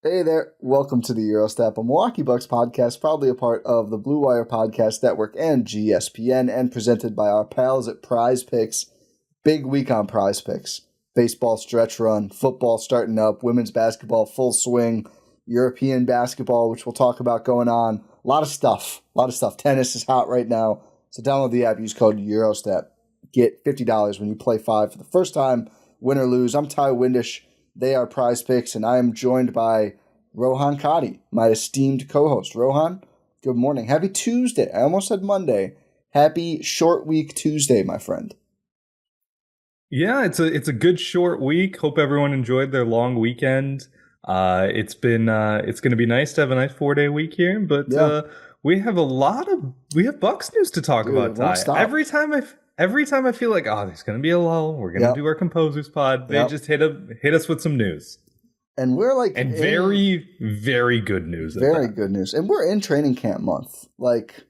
Hey there, welcome to the Eurostep, a Milwaukee Bucks podcast, proudly a part of the Blue Wire Podcast Network and GSPN, and presented by our pals at Prize Picks. Big week on Prize Picks. Baseball stretch run, football starting up, women's basketball full swing, European basketball, which we'll talk about going on. A lot of stuff. Tennis is hot right now, so download the app, use code Eurostep. Get $50 when you play 5 for the first time, win or lose. I'm Ty Windisch. They are Prize Picks, and I am joined by Rohan Katti, my esteemed co-host. Rohan, good morning. Happy Tuesday. I almost said Monday. Happy short week Tuesday, my friend. Yeah, it's a good short week. Hope everyone enjoyed their long weekend. It's going to be nice to have a nice 4-day week here, but we have Bucks news to talk about, Ty. Every time I feel like, there's going to be a lull, we're going to do our Composers Pod, they just hit us with some news. And we're like... And very, very good news. Very good news. And we're in training camp month. Like,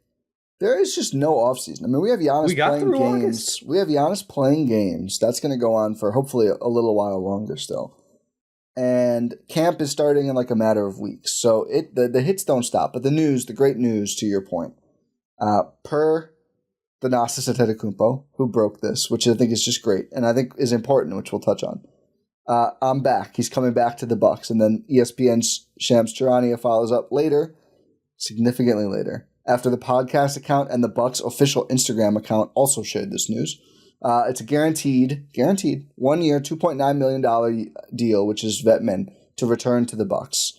there is just no offseason. I mean, we have Giannis playing games. August. We have Giannis playing games. That's going to go on for hopefully a little while longer still. And camp is starting in like a matter of weeks. So the hits don't stop. But the great news to your point, per Thanasis Antetokounmpo, who broke this, which I think is just great and I think is important, which we'll touch on. I'm back. He's coming back to the Bucks. And then ESPN's Shams Charania follows up later, significantly later, after the podcast account and the Bucks official Instagram account also shared this news. It's a guaranteed 1 year, $2.9 million deal, which is Vetman, to return to the Bucks.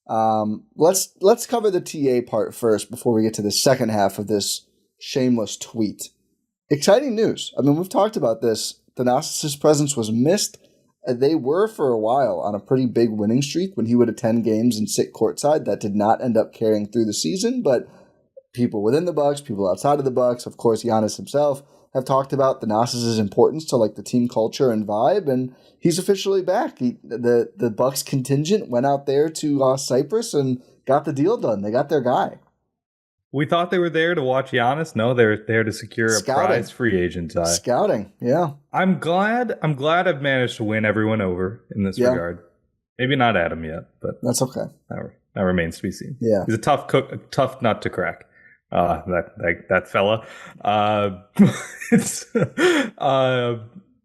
Let's cover the TA part first before we get to the second half of this shameless tweet. Exciting news. I mean, we've talked about this. Thanasis' presence was missed. They were for a while on a pretty big winning streak when he would attend games and sit courtside. That did not end up carrying through the season, but people within the Bucks, people outside of the Bucks, of course, Giannis himself, have talked about Thanasis' importance to like the team culture and vibe, and he's officially back. The Bucks contingent went out there to Cyprus and got the deal done. They got their guy. We thought they were there to watch Giannis. No, they're there to secure a prize free agent. Scouting, yeah. I'm glad I've managed to win everyone over in this regard. Maybe not Adam yet, but that's okay. That remains to be seen. Yeah, he's a tough nut to crack. That fella.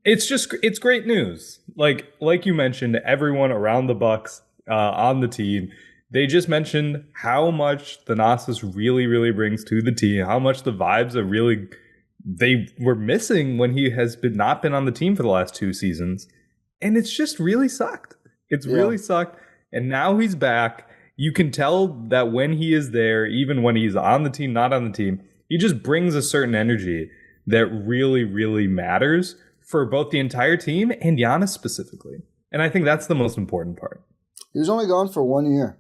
It's great news. Like you mentioned, everyone around the Bucks on the team. They just mentioned how much Thanasis really, really brings to the team, how much the vibes they were missing when he has not been on the team for the last 2 seasons. And it's just really sucked. Really sucked. And now he's back. You can tell that when he is there, even when he's on the team, not on the team, he just brings a certain energy that really, really matters for both the entire team and Giannis specifically. And I think that's the most important part. He was only gone for 1 year.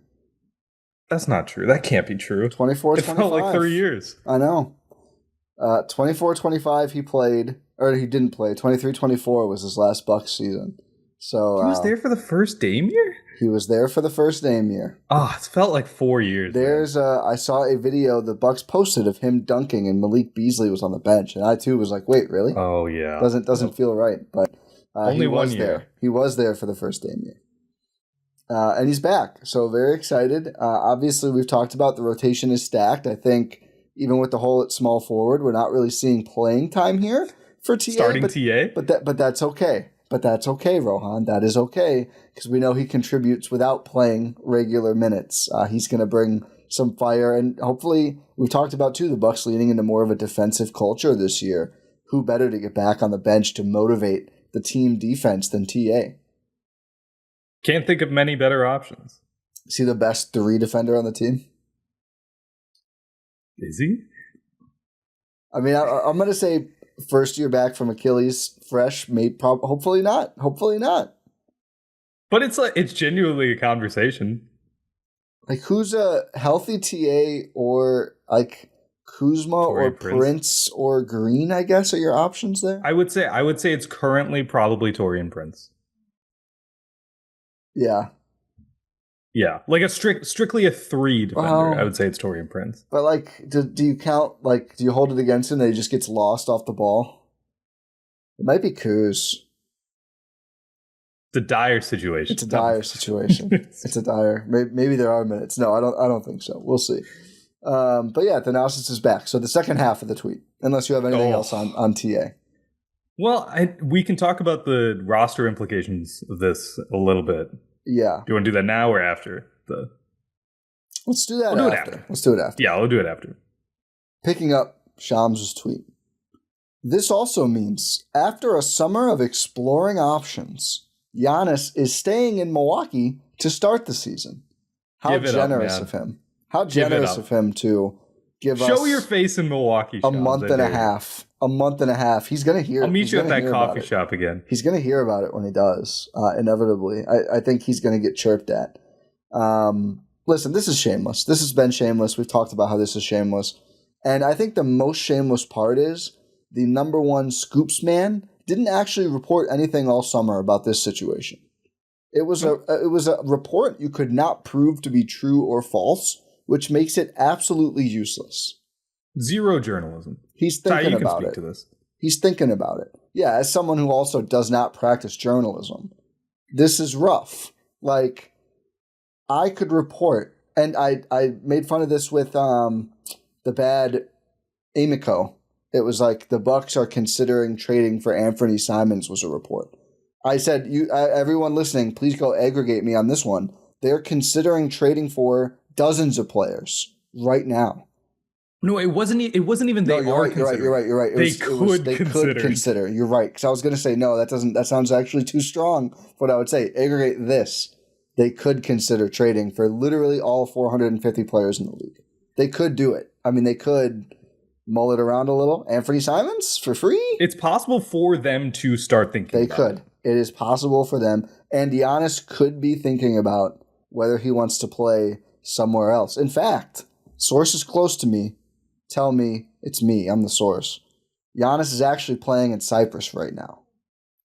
That's not true. That can't be true. 24-25. It felt like 3 years. I know. 24-25 he played, or he didn't play. 23-24 was his last Bucks season. So he was there for the first Dame year? He was there for the first Dame year. Oh, it felt like 4 years. I saw a video the Bucks posted of him dunking and Malik Beasley was on the bench. And I too was like, wait, really? Oh, yeah. Doesn't feel right. But only he 1 year. There. He was there for the first Dame year. And he's back, so very excited. Obviously, we've talked about the rotation is stacked. I think even with the hole at small forward, we're not really seeing playing time here for TA. Starting TA? But that's okay. But that's okay, Rohan. That is okay, because we know he contributes without playing regular minutes. He's going to bring some fire, and hopefully, we've talked about, too, the Bucks leaning into more of a defensive culture this year. Who better to get back on the bench to motivate the team defense than TA? Can't think of many better options. Is he the best 3 defender on the team? Is he? I mean, I'm going to say first year back from Achilles, fresh, hopefully not. Hopefully not. But it's genuinely a conversation. Like, who's a healthy TA or like Kuzma or Prince or Green, I guess, are your options there? I would say it's currently probably Taurean Prince. Yeah. Yeah, like a strictly a 3 defender. I would say it's Taurean Prince. But like, do you count, like, do you hold it against him that he just gets lost off the ball? It might be Kuz. a dire situation. It's a dire situation. It's a dire. Maybe there are minutes. No, I don't think so. We'll see. But yeah, Thanasis is back. So the second half of the tweet, unless you have anything else on TA. Well, we can talk about the roster implications of this a little bit. Yeah. Do you want to do that now or after? Let's do that after. Let's do it after. Yeah, we'll do it after. Picking up Shams' tweet. This also means after a summer of exploring options, Giannis is staying in Milwaukee to start the season. How generous of him. How generous of him to give us... Show your face in Milwaukee, Shams, a month and a half. A month and a half. He's going to hear... I'll meet you at that coffee shop again. He's going to hear about it when he does, inevitably. I think he's going to get chirped at. Listen, this is shameless. This has been shameless. We've talked about how this is shameless. And I think the most shameless part is the number one scoops man didn't actually report anything all summer about this situation. It was a report you could not prove to be true or false, which makes it absolutely useless. Zero journalism. He's thinking about it. He's thinking about it. Yeah, as someone who also does not practice journalism, this is rough. Like, I could report, and I made fun of this with the bad Amico. It was like the Bucks are considering trading for Anthony Simons was a report. I said, everyone listening, please go aggregate me on this one. They're considering trading for dozens of players right now. No, it wasn't even they You're right. They could consider. You're right. Because I was going to say, no, that sounds actually too strong. But I would say, aggregate this. They could consider trading for literally all 450 players in the league. They could do it. I mean, they could mull it around a little. Anthony Simons for free? It's possible for them to start thinking about it. They could. It is possible for them. And Giannis could be thinking about whether he wants to play somewhere else. In fact, sources close to me tell me it's me. I'm the source. Giannis is actually playing in Cyprus right now.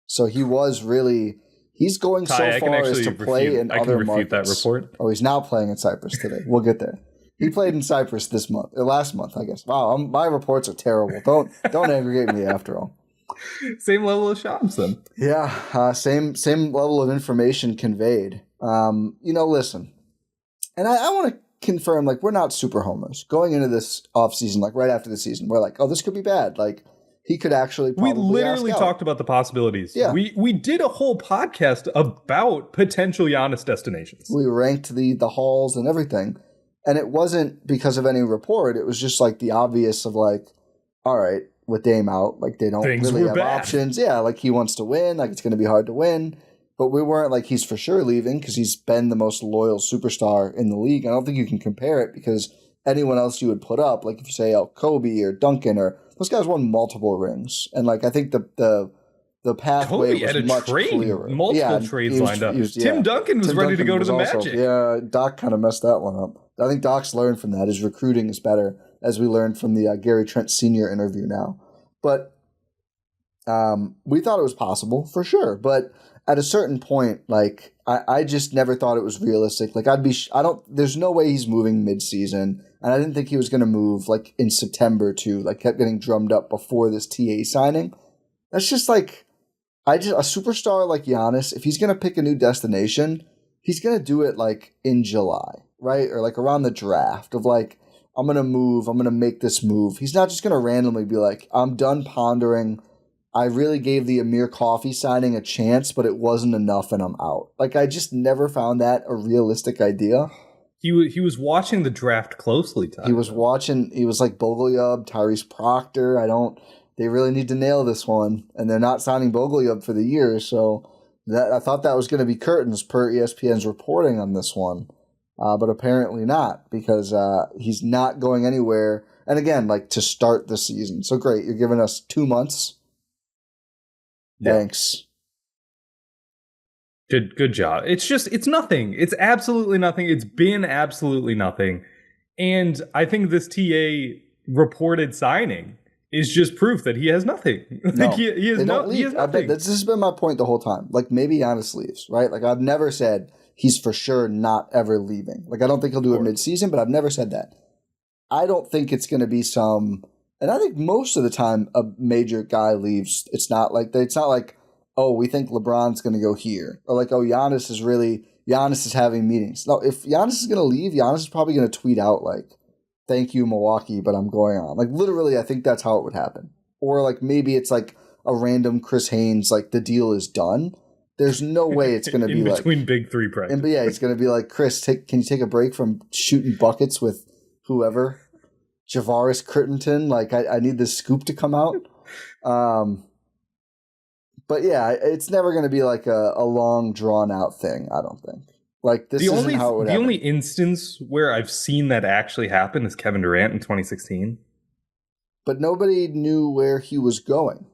So he was really... He's going so far as to play in other markets. That report. Oh, he's now playing in Cyprus today. We'll get there. He played in Cyprus this month, or last month, I guess. Wow, my reports are terrible. Don't aggregate me after all. Same level of Shams then. Yeah, same level of information conveyed. Listen, and I want to confirm, like, we're not super homers going into this offseason, like right after the season. We're like, oh, this could be bad. Like, he could actually probably We literally talked about the possibilities. Yeah. We did a whole podcast about potential Giannis destinations. We ranked the halls and everything. And it wasn't because of any report. It was just like the obvious of like, all right, with Dame out, like they don't really have options. Yeah, like he wants to win. Like it's going to be hard to win. But we weren't like he's for sure leaving because he's been the most loyal superstar in the league. I don't think you can compare it because anyone else you would put up, like if you say Kobe or Duncan or those guys won multiple rings. And like I think the pathway was much clearer. Multiple trades lined up. Tim Duncan was ready to go to the Magic. Yeah, Doc kind of messed that one up. I think Doc's learned from that. His recruiting is better, as we learned from the Gary Trent Sr. interview now. But we thought it was possible, for sure. But at a certain point, like, I just never thought it was realistic. Like, there's no way he's moving mid-season. And I didn't think he was going to move, like, in September, too. Like, kept getting drummed up before this TA signing. That's just, like, a superstar like Giannis, if he's going to pick a new destination, he's going to do it, like, in July. Right? Or like around the draft of like, I'm going to move. I'm going to make this move. He's not just going to randomly be like, I'm done pondering. I really gave the Amir Coffey signing a chance, but it wasn't enough and I'm out. Like I just never found that a realistic idea. He was watching the draft closely, Tyler. He was like Bogolyub, Tyrese Proctor. They really need to nail this one. And they're not signing Bogolyub for the year. So I thought that was going to be curtains per ESPN's reporting on this one. But apparently not, because he's not going anywhere. And again, like to start the season. So great, you're giving us 2 months. Yeah. Thanks. Good job. It's nothing. It's absolutely nothing. It's been absolutely nothing. And I think this TA reported signing is just proof that he has nothing. No, he has nothing. This has been my point the whole time. Like maybe Giannis leaves, right? Like I've never said he's for sure not ever leaving. Like, I don't think he'll do it mid-season, but I've never said that. I don't think it's going to be and I think most of the time a major guy leaves, it's not like, oh, we think LeBron's going to go here. Or like, oh, Giannis is having meetings. No, if Giannis is going to leave, Giannis is probably going to tweet out like, thank you, Milwaukee, but I'm going on. Like, literally, I think that's how it would happen. Or like maybe it's like a random Chris Haynes, like the deal is done. There's no way it's going to be like between big three practice. But yeah, it's going to be like, Chris, can you take a break from shooting buckets with whoever? Javaris Crittenton, like I need this scoop to come out. But yeah, it's never going to be like a long drawn out thing. I don't think. Like this isn't how it would happen. The only instance where I've seen that actually happen is Kevin Durant in 2016. But nobody knew where he was going.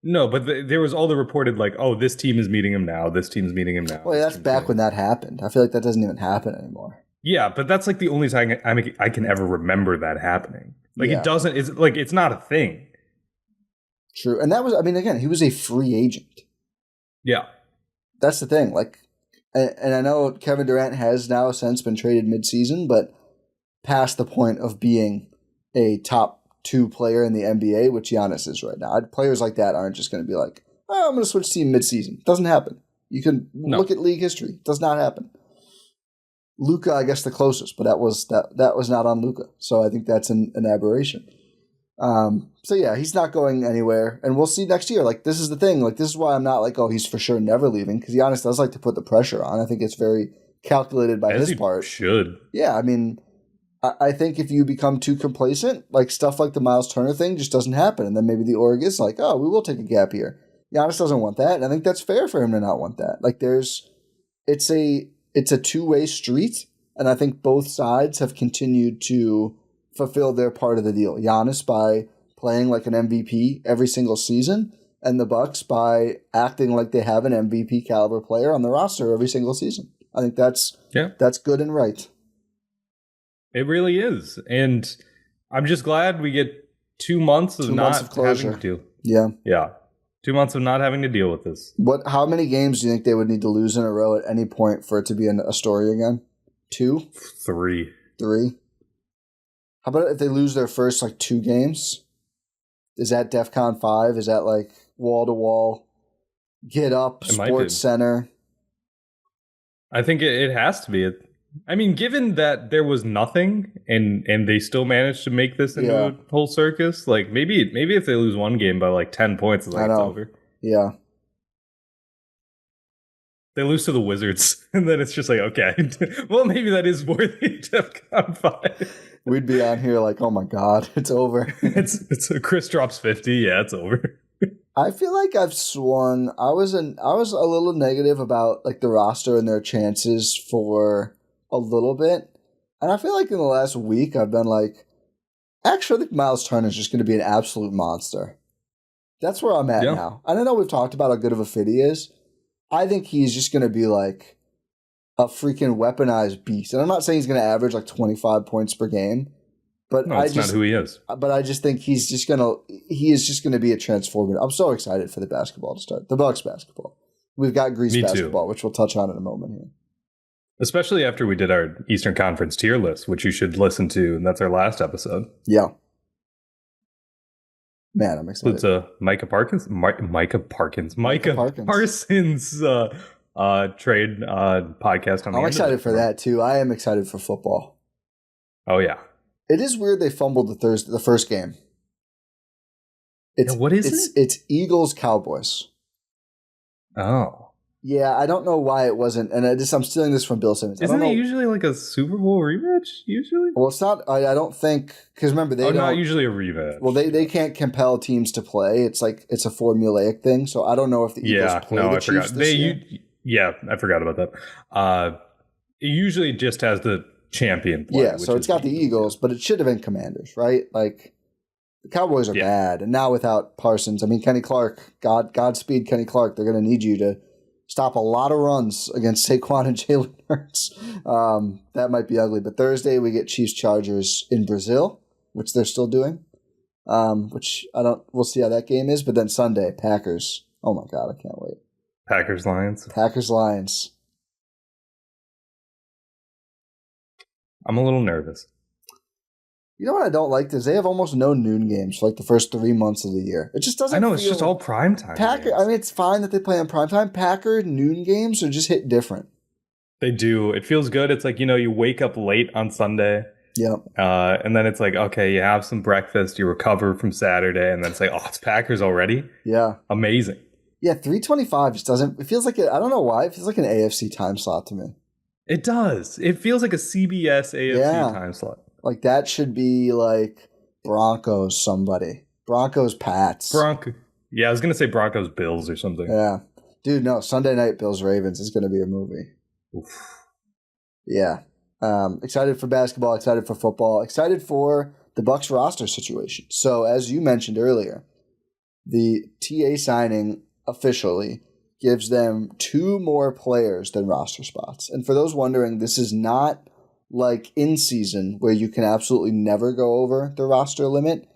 No, but there was all the reported like, oh, this team is meeting him now. This team's meeting him now. Well, yeah, that's back when that happened. I feel like that doesn't even happen anymore. Yeah, but that's like the only time I can ever remember that happening. Like It doesn't. It's not a thing. True, and that was. I mean, again, he was a free agent. Yeah, that's the thing. Like, and I know Kevin Durant has now since been traded midseason, but past the point of being a top 2 player in the NBA, which Giannis is right now. Players like that aren't just going to be like, oh, I'm going to switch team midseason. Doesn't happen. You can look at league history. Does not happen. Luka, I guess the closest, but that was not on Luka. So I think that's an aberration. So yeah, he's not going anywhere, and we'll see next year. Like, this is the thing. Like, this is why I'm not like, oh, he's for sure never leaving, because Giannis does like to put the pressure on. I think it's very calculated by his part. Should. Yeah, I mean, I think if you become too complacent, like stuff like the Miles Turner thing just doesn't happen, and then maybe the org is like, oh, we will take a gap year. Giannis doesn't want that, and I think that's fair for him to not want that. Like, it's a two-way street, and I think both sides have continued to fulfill their part of the deal. Giannis by playing like an MVP every single season, and the Bucks by acting like they have an MVP caliber player on the roster every single season. I think that's good and right. It really is, and I'm just glad we get 2 months of having to deal. Yeah. 2 months of not having to deal with this. How many games do you think they would need to lose in a row at any point for it to be a story again? 2? 3. 3? How about if they lose their first, 2 games? Is that DEFCON 5? Is that, wall-to-wall, get up, Sports Center? I think it has to be. I mean, given that there was nothing and they still managed to make this into a whole circus, maybe if they lose one game by 10 points, it's over. Yeah. They lose to the Wizards, and then it's just okay. Well, maybe that is worthy of DEFCON 5. We'd be on here oh my God, it's over. it's Chris drops 50. Yeah, it's over. I feel like I've swung. I was a little negative about the roster and their chances for a little bit, and I feel like in the last week I've been actually, I think Miles Turner is just going to be an absolute monster. That's where I'm at now. I don't know. We've talked about how good of a fit he is. I think he's just going to be a freaking weaponized beast. And I'm not saying he's going to average 25 points per game, but that's not who he is. But I just think he is just going to be a transformative. I'm so excited for the basketball to start. The Bucks basketball. We've got Greece basketball, which we'll touch on in a moment here. Especially after we did our Eastern Conference tier list, which you should listen to, and that's our last episode. Yeah. Man, I'm excited. It's Micah Parsons trade podcast on the I'm excited for that too. I am excited for football. Oh yeah. It is weird they fumbled the first game. What is it? It's Eagles Cowboys. Oh. Yeah, I don't know why it wasn't, and I'm stealing this from Bill Simmons. Isn't it usually a Super Bowl rematch? Usually, well, it's not. I don't think, because remember they don't. Not usually a rematch. Well, they can't compel teams to play. It's it's a formulaic thing. So I don't know if the Eagles play the Chiefs this year. Yeah, I forgot about that. It usually just has the champion play. Yeah, so it's got the Eagles, but it should have been Commanders, right? The Cowboys are bad, and now without Parsons, I mean Kenny Clark. Godspeed, Kenny Clark. They're going to need you to stop a lot of runs against Saquon and Jalen Hurts. That might be ugly. But Thursday we get Chiefs-Chargers in Brazil, which they're still doing. We'll see how that game is. But then Sunday, Packers. Oh my God, I can't wait. Packers-Lions. I'm a little nervous. You know what I don't like is they have almost no noon games for like the first 3 months of the year. It just doesn't. I know it's just all primetime. Packer. I mean, it's fine that they play on primetime. Packer noon games are just hit different. They do. It feels good. It's like, you wake up late on Sunday. Yep. And then it's like, okay, you have some breakfast, you recover from Saturday, and then it's like, oh, it's Packers already? Yeah. Amazing. Yeah, 3:25 just doesn't. It feels like I don't know why. It feels like an AFC time slot to me. It does. It feels like a CBS AFC time slot. Like that should be like Broncos somebody. Broncos Pats. Yeah, I was going to say Broncos Bills or something. Yeah. Dude, no. Sunday night Bills Ravens is going to be a movie. Oof. Yeah. Excited for basketball, excited for football, excited for the Bucks roster situation. So as you mentioned earlier, the TA signing officially gives them 2 more players than roster spots. And for those wondering, this is not like in season where you can absolutely never go over the roster limit.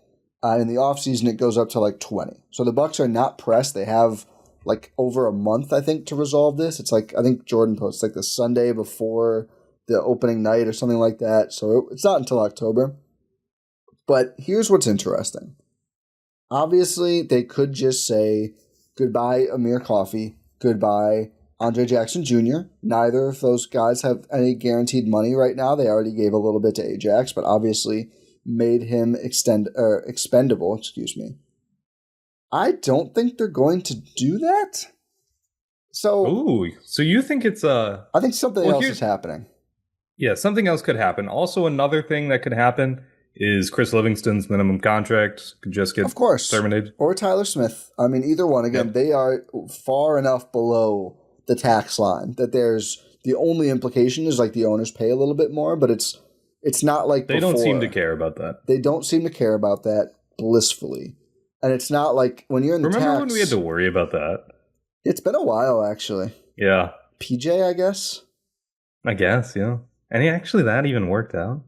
In the offseason, it goes up to like 20. So the Bucks are not pressed. They have like over a month, I think, to resolve this. It's like, I think Jordan posts like the Sunday before the opening night or something like that. So it's not until October. But here's what's interesting. Obviously, they could just say goodbye Amir Coffey, goodbye Andre Jackson Jr. Neither of those guys have any guaranteed money right now. They already gave a little bit to Ajax, but obviously made him expendable. I don't think they're going to do that. So you think it's I think something else is happening. Yeah, something else could happen. Also, another thing that could happen is Chris Livingston's minimum contract could just get terminated. Or Tyler Smith. I mean, either one. Again, They are far enough below the tax line that there's the only implication is like the owners pay a little bit more, but it's not like they don't seem to care about that. They don't seem to care about that blissfully. And it's not like when you're in the Remember when we had to worry about that? It's been a while, actually. Yeah. PJ, I guess? I guess, yeah. And that even worked out.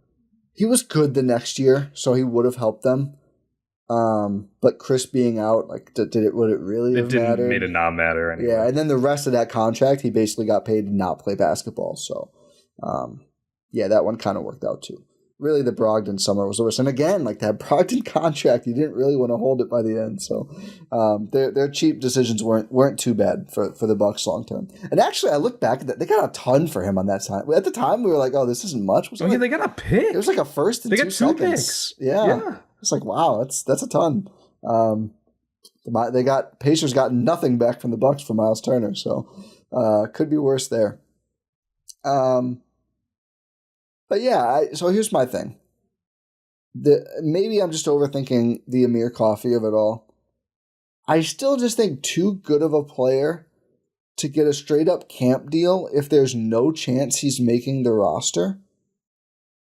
He was good the next year, so he would have helped them. But Chris being out, like, would it really have mattered? It made it not matter anyway. Yeah, and then the rest of that contract, he basically got paid to not play basketball. So, that one kind of worked out too. Really, the Brogdon summer was the worst. And again, like that Brogdon contract, you didn't really want to hold it by the end. So, their cheap decisions weren't too bad for the Bucks long term. And actually, I look back at that; they got a ton for him on that time. At the time, we were like, "Oh, this isn't much." They got a pick. It was like a first and 2 seconds. They got 2 picks. Yeah. It's like, wow, that's a ton. Pacers got nothing back from the Bucks for Miles Turner, so could be worse there. But yeah, so here's my thing. Maybe I'm just overthinking the Amir Coffey of it all. I still just think too good of a player to get a straight up camp deal if there's no chance he's making the roster.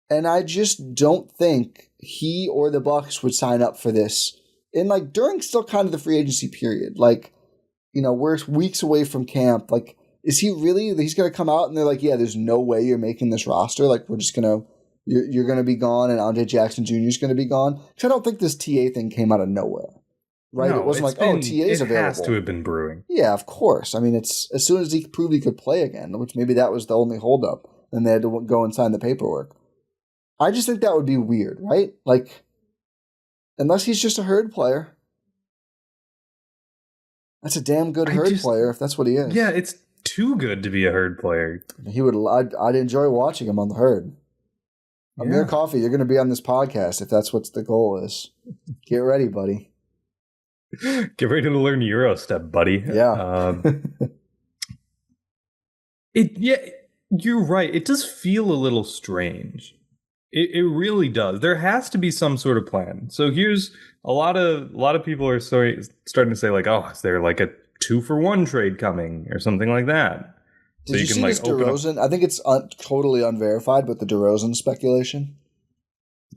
And I just don't think he or the Bucks would sign up for this. And like during still kind of the free agency period, like, we're weeks away from camp. Like, is he really, he's going to come out and they're like, yeah, there's no way you're making this roster. Like, we're just going to, you're going to be gone and Andre Jackson Jr. is going to be gone. Because I don't think this TA thing came out of nowhere. Right? No, it wasn't like, TA's available. It has to have been brewing. Yeah, of course. I mean, it's as soon as he proved he could play again, which maybe that was the only holdup, and they had to go and sign the paperwork. I just think that would be weird, right? Like, unless he's just a herd player. That's a damn good herd player if that's what he is. Yeah, it's too good to be a herd player. I'd enjoy watching him on the herd. Yeah. Amir Coffey, you're going to be on this podcast if that's what the goal is. Get ready, buddy. Get ready to learn Euro step, buddy. Yeah. You're right. It does feel a little strange. It really does. There has to be some sort of plan. So here's a lot of people are starting to say like, oh, is there like a 2-for-1 trade coming or something like that? Did you see this DeRozan? I think it's totally unverified, but the DeRozan speculation.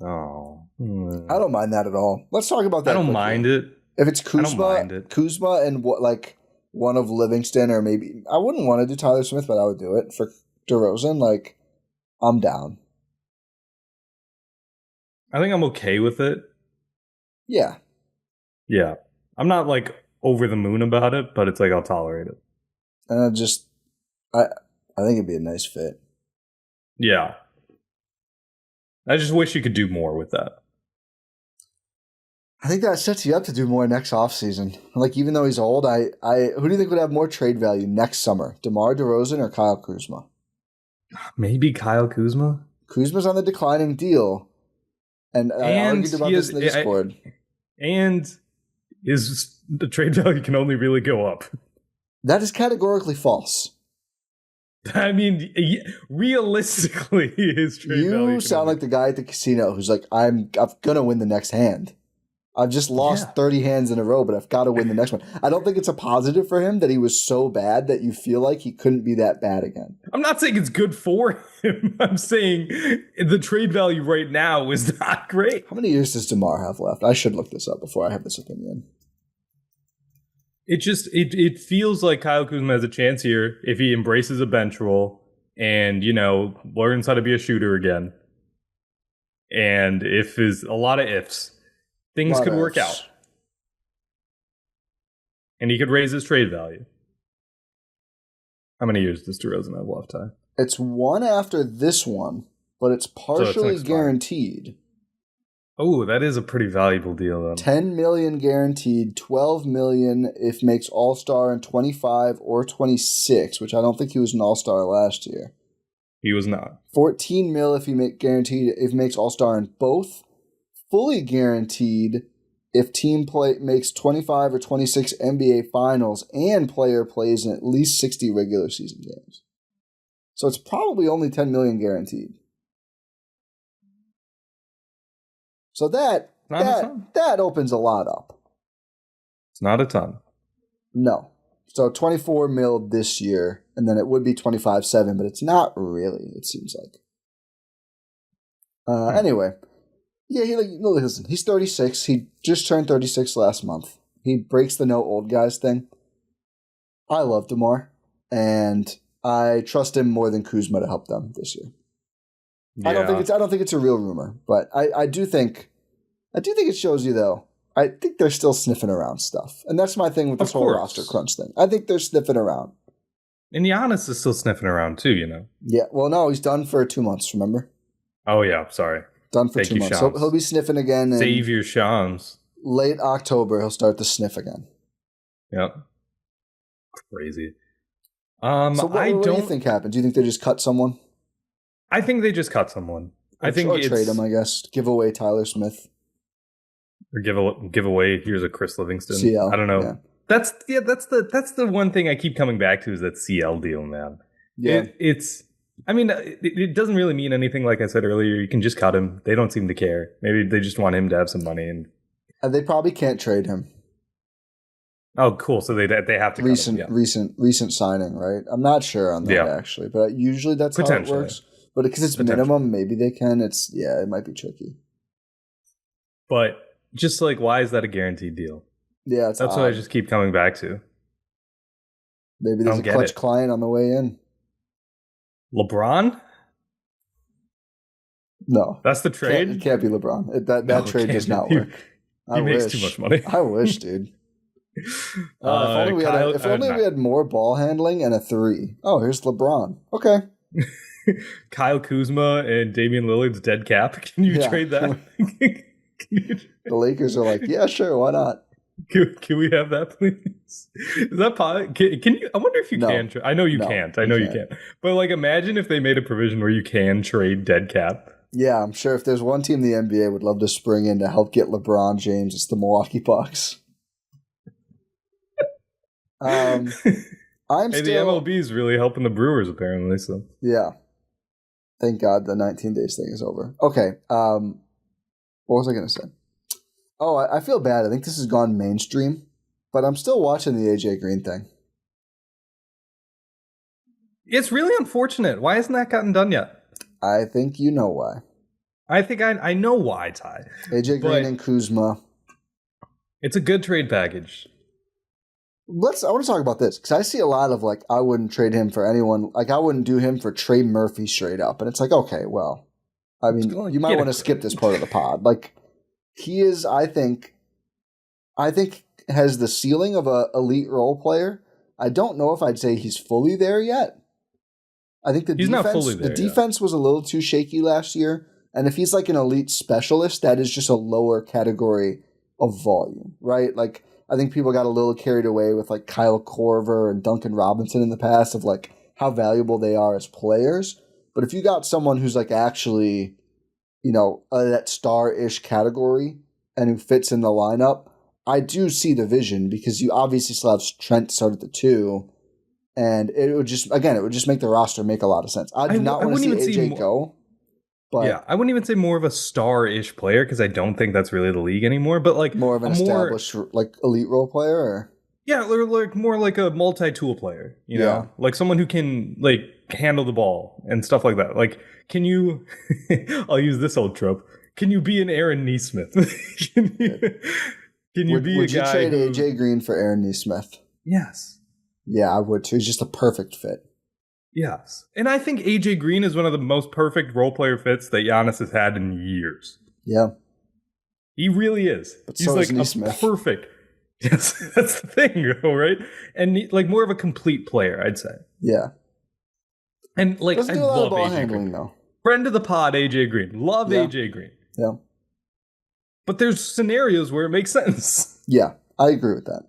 Oh, I don't mind that at all. Let's talk about that. I don't mind it. If it's Kuzma and what like one of Livingston or maybe I wouldn't want to do Tyler Smith, but I would do it for DeRozan. Like, I'm down. I think I'm okay with it. Yeah. Yeah. I'm not like over the moon about it, but it's like I'll tolerate it. And I think it'd be a nice fit. Yeah. I just wish you could do more with that. I think that sets you up to do more next offseason. Like, even though he's old, who do you think would have more trade value next summer? DeMar DeRozan or Kyle Kuzma? Maybe Kyle Kuzma? Kuzma's on the declining deal. And I argued about this in the Discord. And the trade value can only really go up. That is categorically false. I mean, realistically, his trade value. You sound like the guy at the casino who's like, I'm going to win the next hand. I've just lost 30 hands in a row, but I've got to win the next one. I don't think it's a positive for him that he was so bad that you feel like he couldn't be that bad again. I'm not saying it's good for him. I'm saying the trade value right now is not great. How many years does DeMar have left? I should look this up before I have this opinion. It feels like Kyle Kuzma has a chance here if he embraces a bench role and, learns how to be a shooter again. And a lot of ifs. Things could work out. And he could raise his trade value. How many years does DeRozan have left, Ty? It's one after this one, but it's partially guaranteed. Oh, that is a pretty valuable deal, then. $10 million guaranteed, $12 million if makes All-Star in 25 or 26, which I don't think he was an All-Star last year. He was not. $14 million if he guaranteed if he makes All-Star in both. Fully guaranteed if team makes 25 or 26 NBA Finals and player plays in at least 60 regular season games. So it's probably only $10 million guaranteed. So that opens a lot up. It's not a ton. No. So 24 mil this year, and then it would be 25-7, but it's not really, it seems like. Anyway. Yeah, listen, he's 36. He just turned 36 last month. He breaks the no old guys thing. I love DeMar, and I trust him more than Kuzma to help them this year. Yeah. I don't think it's a real rumor, but I do think it shows you though. I think they're still sniffing around stuff, and that's my thing with this whole roster crunch thing. I think they're sniffing around. And Giannis is still sniffing around too, Yeah, well, no, he's done for 2 months. Remember? Oh yeah, sorry. Done for 2 months. So he'll be sniffing again. Save your Shams. Late October, he'll start to sniff again. Yep. Crazy. So what do you think happened? Do you think they just cut someone? I think they just cut someone. Or trade him, I guess. Give away Tyler Smith. Or give away. Here's a Chris Livingston. CL. I don't know. Yeah. That's the one thing I keep coming back to is that CL deal, man. Yeah. It doesn't really mean anything. Like I said earlier, you can just cut him. They don't seem to care. Maybe they just want him to have some money, and they probably can't trade him. Oh, cool. So they have to cut him. Yeah. Recent signing, right? I'm not sure on that actually, but usually that's how it works. But because it's minimum, maybe they can. It might be tricky. But just like, why is that a guaranteed deal? Yeah, that's what I just keep coming back to. Maybe there's a clutch client on the way in. LeBron? No. That's the trade? It can't be LeBron. That trade does not work. He makes too much money. I wish, dude. If only we had more ball handling and a 3. Oh, here's LeBron. Okay. Kyle Kuzma and Damian Lillard's dead cap. Can you trade that? The Lakers are like, yeah, sure, why not? Can we have that, please? Is that possible? Can you? I wonder if you can. I know you can't. I know you can't. But like, imagine if they made a provision where you can trade dead cap. Yeah, I'm sure if there's one team the NBA would love to spring in to help get LeBron James, it's the Milwaukee Bucks. The MLB is really helping the Brewers, apparently. So yeah, thank God the 19 days thing is over. Okay, what was I going to say? Oh, I feel bad. I think this has gone mainstream, but I'm still watching the AJ Green thing. It's really unfortunate. Why hasn't that gotten done yet? I think you know why. I think I know why, Ty. AJ Green and Kuzma. It's a good trade package. I want to talk about this because I see a lot of like, I wouldn't trade him for anyone. Like, I wouldn't do him for Trey Murphy straight up. And it's like, okay, well, I mean, you might want to skip this part of the pod. Like, he is, I think has the ceiling of a elite role player. I don't know if I'd say he's fully there yet. I think the defense was a little too shaky last year, And if he's like an elite specialist, that is just a lower category of volume, right? Like, I think people got a little carried away with like Kyle Korver and Duncan Robinson in the past of like how valuable they are as players. But if you got someone who's like actually, that star-ish category and who fits in the lineup, I do see the vision because you obviously still have Trent start at the 2. And it would just make the roster make a lot of sense. I do not want to see AJ go. But yeah, I wouldn't even say more of a star-ish player because I don't think that's really the league anymore. But like more of an established like elite role player, or yeah, like more like a multi-tool player. You know, like someone who can like handle the ball and stuff like that. Like, can you? I'll use this old trope. Can you be an Aaron Nesmith? Can you be a guy? Would you trade AJ Green for Aaron Nesmith? Yes. Yeah, I would too. He's just a perfect fit. Yes. And I think AJ Green is one of the most perfect role player fits that Giannis has had in years. Yeah. He really is. But he's so like Nesmith. Perfect. Yes, that's the thing, right? And like more of a complete player, I'd say. Yeah. And like I love ball handling though. Friend of the pod, AJ Green. Love AJ Green. Yeah. But there's scenarios where it makes sense. Yeah, I agree with that.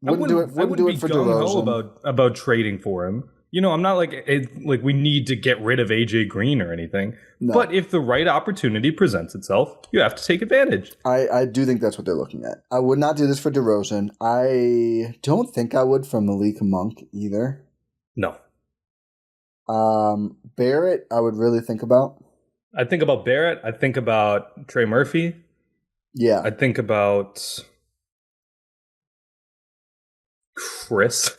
Wouldn't do it for DeRozan. About trading for him. I'm not like we need to get rid of AJ Green or anything. No. But if the right opportunity presents itself, you have to take advantage. I do think that's what they're looking at. I would not do this for DeRozan. I don't think I would for Malik Monk either. No. Barrett, I would really think about. I think about Barrett. I think about Trey Murphy. Yeah. I think about Chris.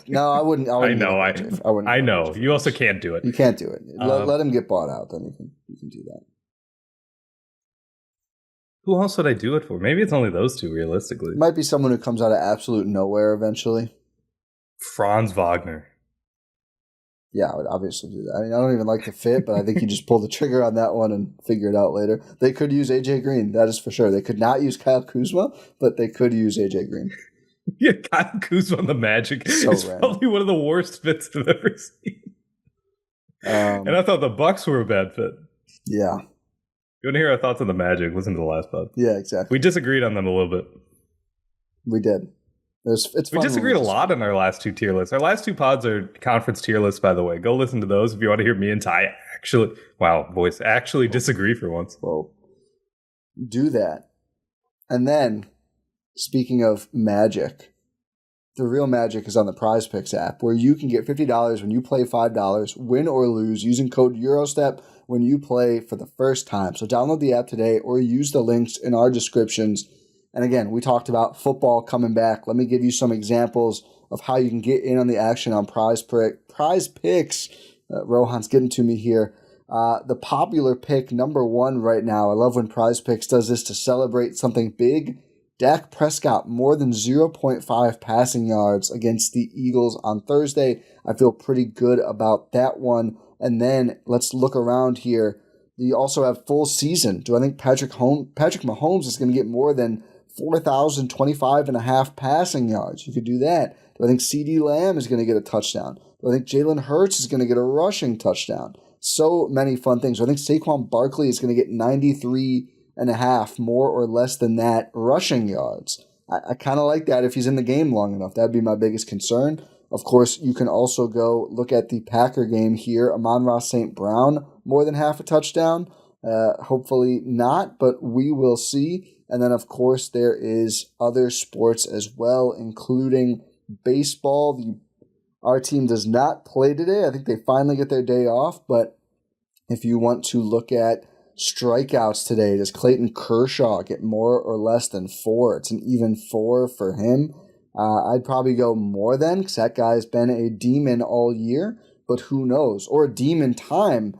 No, I wouldn't. I know. You also can't do it. You can't do it. Let him get bought out. Then you can do that. Who else would I do it for? Maybe it's only those two, realistically. It might be someone who comes out of absolute nowhere eventually. Franz Wagner. Yeah, I would obviously do that. I mean, I don't even like the fit, but I think you just pull the trigger on that one and figure it out later. They could use AJ Green, that is for sure. They could not use Kyle Kuzma, but they could use AJ Green. Yeah, Kyle Kuzma on the Magic is probably one of the worst fits I've ever seen. And I thought the Bucks were a bad fit. Yeah. You want to hear our thoughts on the Magic? Listen to the last pod. Yeah, exactly. We disagreed on them a little bit. We did. We disagreed a lot on our last two tier lists. Our last two pods are conference tier lists, by the way. Go listen to those if you want to hear me and Ty actually disagree for once. Well, do that. And then, speaking of Magic, the real magic is on the Prize Picks app, where you can get $50 when you play $5, win or lose, using code EuroStep when you play for the first time. So download the app today or use the links in our descriptions. And again, we talked about football coming back. Let me give you some examples of how you can get in on the action on Prize Picks. Rohan's getting to me here. The popular pick number 1 right now. I love when Prize Picks does this to celebrate something big. Dak Prescott, more than 0.5 passing yards against the Eagles on Thursday. I feel pretty good about that one. And then let's look around here. You also have full season. Do I think Patrick Mahomes is going to get more than 4,025.5 passing yards? You could do that. Do I think CeeDee Lamb is going to get a touchdown? Do I think Jalen Hurts is going to get a rushing touchdown? So many fun things. Do I think Saquon Barkley is going to get 93.5, more or less than that, rushing yards? I kind of like that if he's in the game long enough. That'd be my biggest concern. Of course, you can also go look at the Packer game here. Amon-Ra St. Brown, more than half a touchdown. Hopefully not, but we will see. And then, of course, there is other sports as well, including baseball. Our team does not play today. I think they finally get their day off. But if you want to look at strikeouts today, does Clayton Kershaw get more or less than 4? It's an even 4 for him. I'd probably go more than, because that guy's been a demon all year. But who knows? Or a demon time.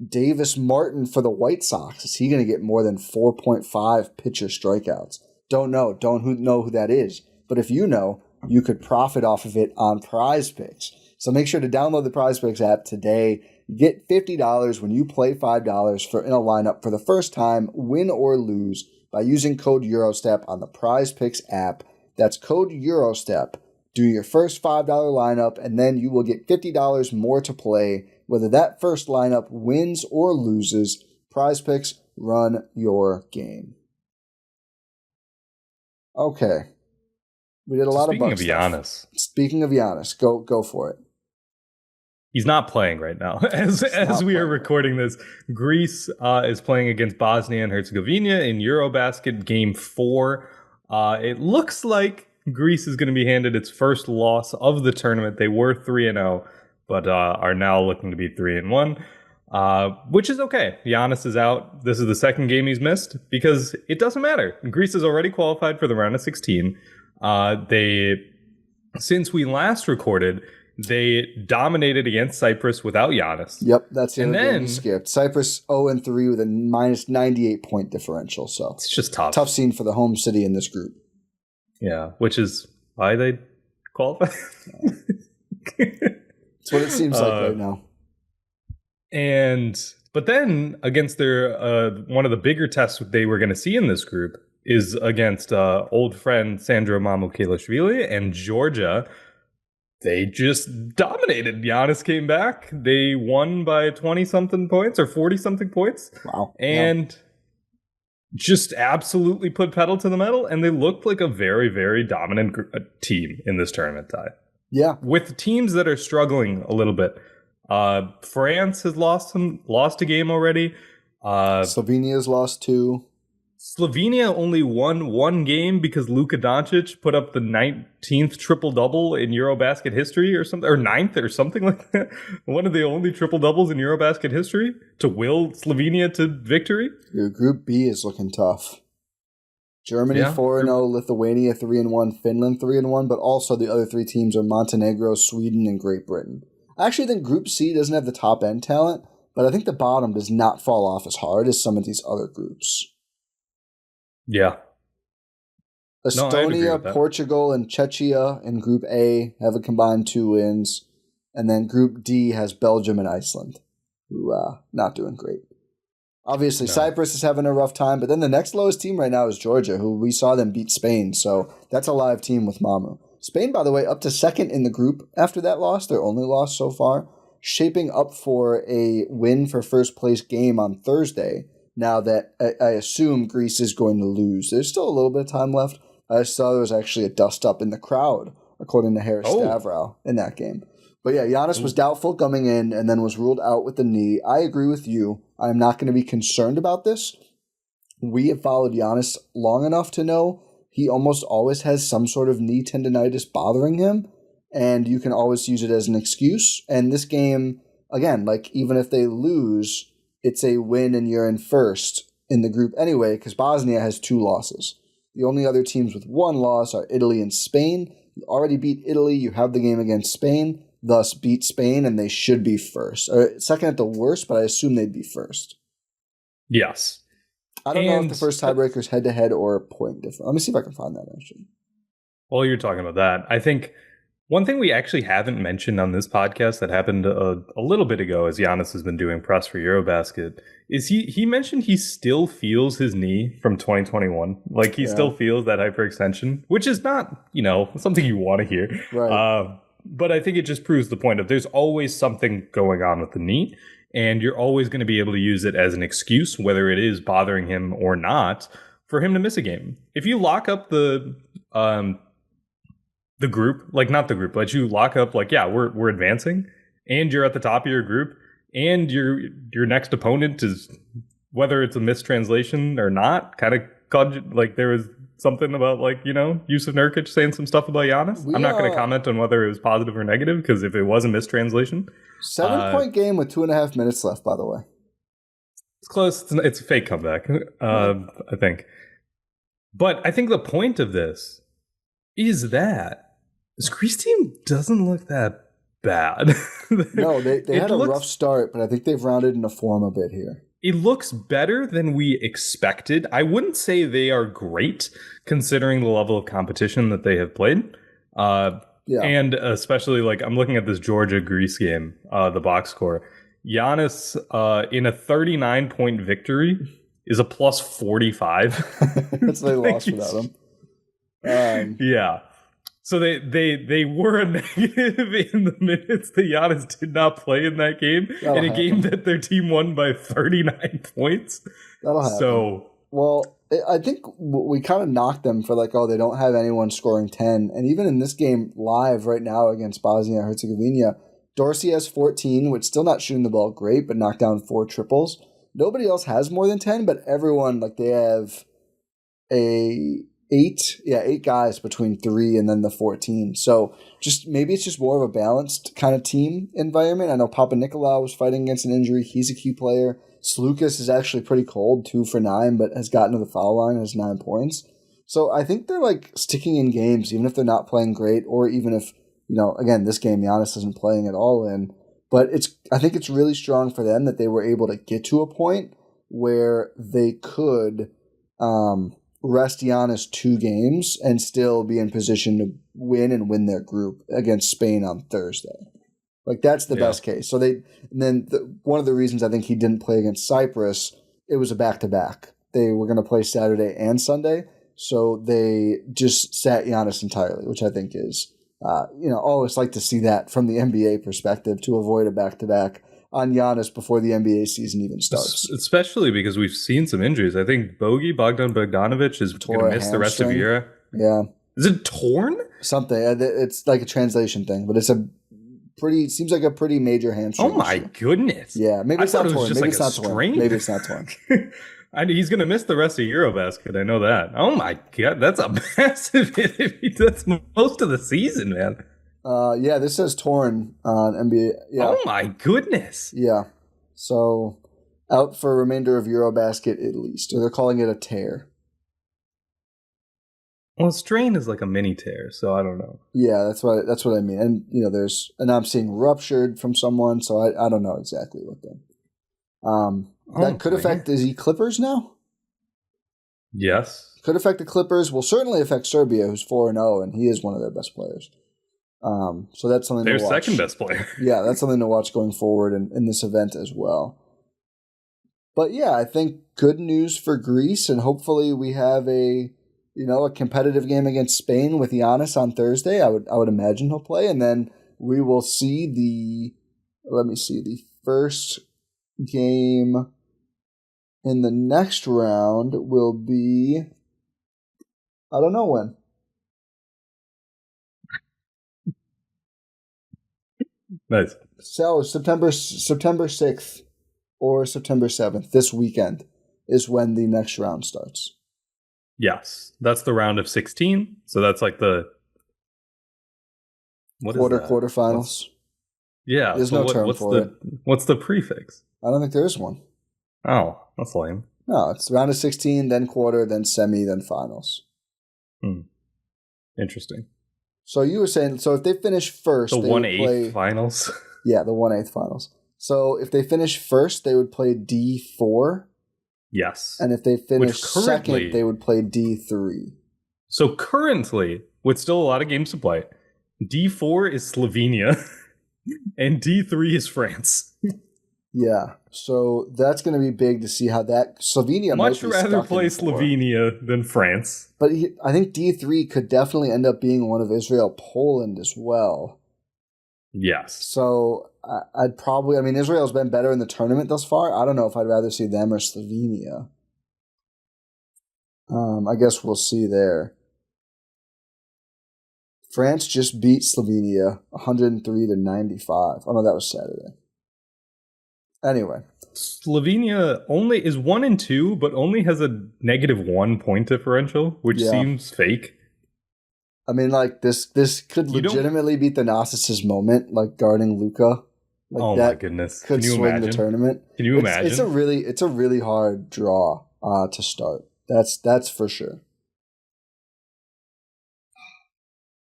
Davis Martin for the White Sox. Is he going to get more than 4.5 pitcher strikeouts? Don't know. Don't know who that is. But if you know, you could profit off of it on Prize Picks. So make sure to download the Prize Picks app today. Get $50 when you play $5 in a lineup for the first time, win or lose, by using code EuroStep on the Prize Picks app. That's code EuroStep. Do your first $5 lineup, and then you will get $50 more to play, whether that first lineup wins or loses. Prize Picks, run your game. Okay. We did a lot of Bucks stuff. Speaking of Giannis, go for it. He's not playing right now. As we are recording this, Greece is playing against Bosnia and Herzegovina in EuroBasket Game 4. It looks like Greece is going to be handed its first loss of the tournament. They were 3-0, but are now looking to be 3-1. Which is okay. Giannis is out. This is the second game he's missed because it doesn't matter. Greece has already qualified for the round of 16. Since we last recorded, they dominated against Cyprus without Giannis. Yep, that's the other game we skipped. Cyprus 0-3 with a minus 98 point differential. So it's just tough. Tough scene for the home city in this group. Yeah, which is why they qualify. That's what it seems like right now. But then against their one of the bigger tests they were going to see in this group is against old friend Sandro Mamukelashvili and Georgia. They just dominated. Giannis came back. They won by 20-something points or 40-something points. Wow. And just absolutely put pedal to the metal. And they looked like a very, very dominant team in this tournament, Ty. Yeah. With teams that are struggling a little bit. France has lost a game already. Slovenia's lost 2. Slovenia only won 1 game because Luka Doncic put up the 19th triple-double in EuroBasket history or something, or 9th or something like that. One of the only triple-doubles in EuroBasket history to will Slovenia to victory. Your Group B is looking tough. Germany 4-0, Lithuania 3-1, Finland 3-1, but also the other 3 teams are Montenegro, Sweden, and Great Britain. I actually think Group C doesn't have the top-end talent, but I think the bottom does not fall off as hard as some of these other groups. Yeah. Estonia, Portugal, and Czechia in Group A have a combined 2 wins. And then Group D has Belgium and Iceland, who not doing great. Obviously, Cyprus is having a rough time, but then the next lowest team right now is Georgia, who we saw them beat Spain. So that's a live team with Mamu. Spain, by the way, up to second in the group after that loss, their only loss so far, shaping up for a win for first place game on Thursday. Now that I assume Greece is going to lose. There's still a little bit of time left. I saw there was actually a dust-up in the crowd, according to Harris Stavrow, in that game. But yeah, Giannis was doubtful coming in and then was ruled out with the knee. I agree with you. I'm not going to be concerned about this. We have followed Giannis long enough to know he almost always has some sort of knee tendonitis bothering him, and you can always use it as an excuse. And this game, again, like even if they lose, it's a win and you're in first in the group anyway, because Bosnia has 2 losses. The only other teams with 1 loss are Italy and Spain. You already beat Italy. You have the game against Spain, thus beat Spain, and they should be first. Or second at the worst, but I assume they'd be first. Yes. I don't know if the first tiebreaker is head-to-head or point different. Let me see if I can find that, actually. While you're talking about that, I think one thing we actually haven't mentioned on this podcast that happened a little bit ago as Giannis has been doing press for EuroBasket is he mentioned he still feels his knee from 2021. Like he still feels that hyperextension, which is not, something you want to hear. Right. But I think it just proves the point of there's always something going on with the knee, and you're always going to be able to use it as an excuse, whether it is bothering him or not, for him to miss a game. If you lock up the group, like not the group, but you lock up like, we're advancing and you're at the top of your group and your next opponent is, whether it's a mistranslation or not, kind of like there was something about Yusuf Nurkic saying some stuff about Giannis. I'm not going to comment on whether it was positive or negative because if it was a mistranslation. 7-point game with 2.5 minutes left, by the way. It's close. It's a fake comeback, I think. But I think the point of this is that this Greece team doesn't look that bad. No, they had a rough start, but I think they've rounded into form a bit here. It looks better than we expected. I wouldn't say they are great, considering the level of competition that they have played. And especially, I'm looking at this Georgia-Greece game, the box score. Giannis, in a 39-point victory, is a plus 45. That's they lost without him. Yeah. So they were a negative in the minutes that Giannis did not play in that game, in a game that their team won by 39 points. That'll happen. Well, I think we kind of knocked them for like, oh, they don't have anyone scoring 10. And even in this game live right now against Bosnia and Herzegovina, Dorsey has 14, which still not shooting the ball great, but knocked down 4 triples. Nobody else has more than 10, but everyone, like, they have eight guys between 3 and then the 14. So maybe it's just more of a balanced kind of team environment. I know Papa Nicolau was fighting against an injury. He's a key player. Slukas is actually pretty cold, 2 for 9, but has gotten to the foul line and has 9 points. So I think they're like sticking in games, even if they're not playing great, or even if, again, this game Giannis isn't playing at all in. But I think it's really strong for them that they were able to get to a point where they could rest Giannis 2 games and still be in position to win their group against Spain on Thursday. Like, that's the best case. So one of the reasons I think he didn't play against Cyprus, it was a back-to-back. They were going to play Saturday and Sunday, so they just sat Giannis entirely, which I think is, always like to see that from the NBA perspective, to avoid a back-to-back on Giannis before the NBA season even starts. Especially because we've seen some injuries. I think Bogdan Bogdanovic is going to miss the rest of the year. Yeah. Is it torn? Something. It's like a translation thing, but it's seems like a pretty major hamstring. Oh my goodness. Yeah, maybe it's not torn. Maybe it's not torn. Maybe it's not torn. He's going to miss the rest of EuroBasket. I know that. Oh my God, that's a massive hit. That's most of the season, man. Yeah, this says torn on NBA. Yeah. Oh my goodness. Yeah. So out for remainder of EuroBasket at least. Or they're calling it a tear. Well, strain is like a mini tear, so I don't know. Yeah, that's what I mean. And I'm seeing ruptured from someone, so I don't know exactly what that could affect. Is he Clippers now? Yes. Could affect the Clippers. Will certainly affect Serbia, who's 4-0, and he is one of their best players. So that's something to watch. Their second best player. Yeah, that's something to watch going forward in this event as well. But yeah, I think good news for Greece, and hopefully we have a competitive game against Spain with Giannis on Thursday. I would imagine he'll play, and then we will see the first game in the next round will be, I don't know when. Nice. So September 6th or September 7th, this weekend, is when the next round starts. Yes, that's the round of 16. So that's like the quarterfinals. Yeah, there's no term for it. What's the prefix? I don't think there is one. Oh, that's lame. No, it's round of 16, then quarter, then semi, then finals. Interesting. So you were saying, so if they finish first, the 1/8 finals. Yeah, the 1/8 finals. So if they finish first, they would play D4. Yes. And if they finish second, they would play D3. So currently, with still a lot of games to play, D4 is Slovenia and D3 is France. Yeah. So that's going to be big to see how that Slovenia much might be rather stuck play in Slovenia than France. But I think D3 could definitely end up being one of Israel-Poland as well. Yes. So Israel's been better in the tournament thus far. I don't know if I'd rather see them or Slovenia. I guess we'll see there. France just beat Slovenia 103-95. Oh no, that was Saturday. Anyway, Slovenia only is 1-2, but only has a -1 point differential, which seems fake. I mean, like this could legitimately be Thanasis' moment, like guarding Luka. Like, oh my goodness! Could swing the tournament. Can you imagine? It's a really hard draw to start. That's for sure.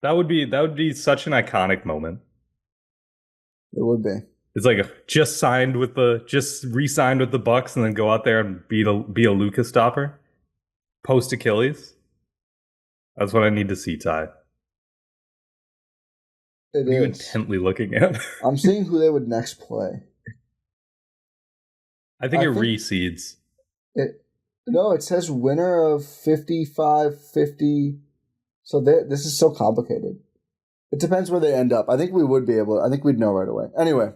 That would be such an iconic moment. It would be. It's like just re-signed with the Bucks and then go out there and be a Luka stopper, post Achilles. That's what I need to see, Ty. What are you intently looking at? I'm seeing who they would next play. I think it reseeds. No, it says winner of 55-50. So this is so complicated. It depends where they end up. I think we would be able. I think we'd know right away. Anyway,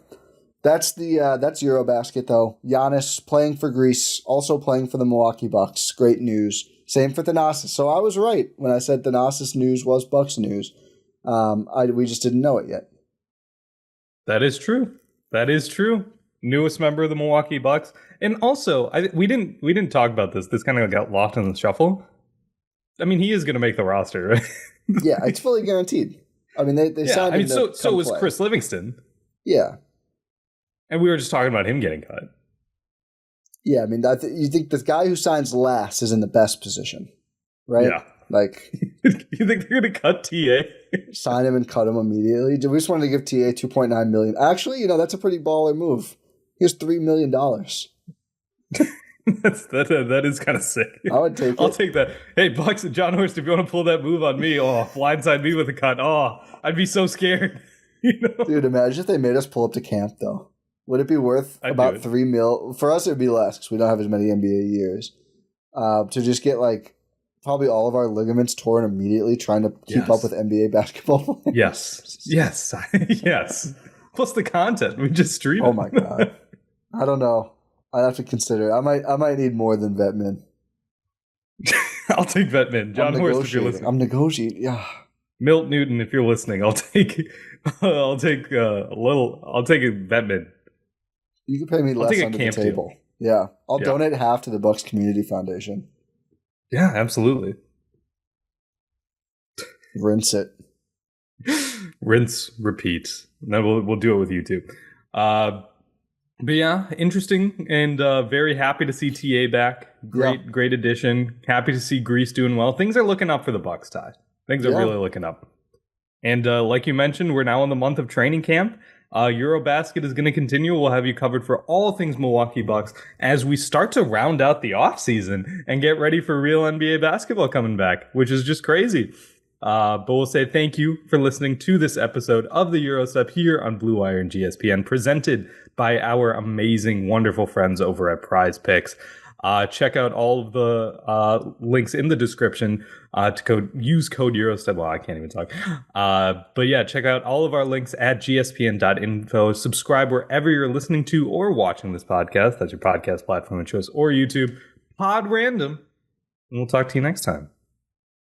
that's EuroBasket though. Giannis playing for Greece, also playing for the Milwaukee Bucks. Great news. Same for Thanasis. So I was right when I said Thanasis news was Bucks news. We just didn't know it yet. That is true. Newest member of the Milwaukee Bucks, and also we didn't talk about this. This kind of got lost in the shuffle. I mean, he is going to make the roster, right? Yeah, it's fully guaranteed. I mean, they signed him. So was Chris Livingston. Yeah, and we were just talking about him getting cut. Yeah, I mean, you think the guy who signs last is in the best position, right? Yeah. Like, you think they're going to cut TA? Sign him and cut him immediately? We just wanted to give TA $2.9 million. Actually, that's a pretty baller move. Here's $3 million. That is kind of sick. I'll take that. Hey, Bucks and Jon Horst, if you want to pull that move on me, blindside me with a cut. I'd be so scared. Dude, imagine if they made us pull up to camp, though. Would it be worth about $3 million? For us, it would be less because we don't have as many NBA years. To just get probably all of our ligaments torn immediately trying to keep up with NBA basketball. Yes. Plus the content we just streamed. Oh my God. I don't know. I'd have to consider. I might need more than Vetmin. I'll take Vetmin. Jon Horst, if you're listening. I'm negotiating. Yeah. Milt Newton, if you're listening, I'll take a Vetmin. You can pay me less under the table. Deal. Yeah. I'll donate half to the Bucks Community Foundation. Yeah, absolutely. Rinse it. Rinse, repeat. And then we'll do it with you too. But yeah, interesting and very happy to see TA back. Great addition. Happy to see Greece doing well. Things are looking up for the Bucks, Ty. Things are really looking up. And like you mentioned, we're now in the month of training camp. EuroBasket is going to continue. We'll have you covered for all things Milwaukee Bucks as we start to round out the offseason and get ready for real NBA basketball coming back, which is just crazy. But we'll say thank you for listening to this episode of the Eurostep here on Blue Wire and GSPN, presented by our amazing, wonderful friends over at Prize Picks. Check out all of the links in the description to use code Eurostep. Well, I can't even talk. But yeah, check out all of our links at gspn.info. Subscribe wherever you're listening to or watching this podcast. That's your podcast platform of choice, or YouTube. Pod Random. And we'll talk to you next time.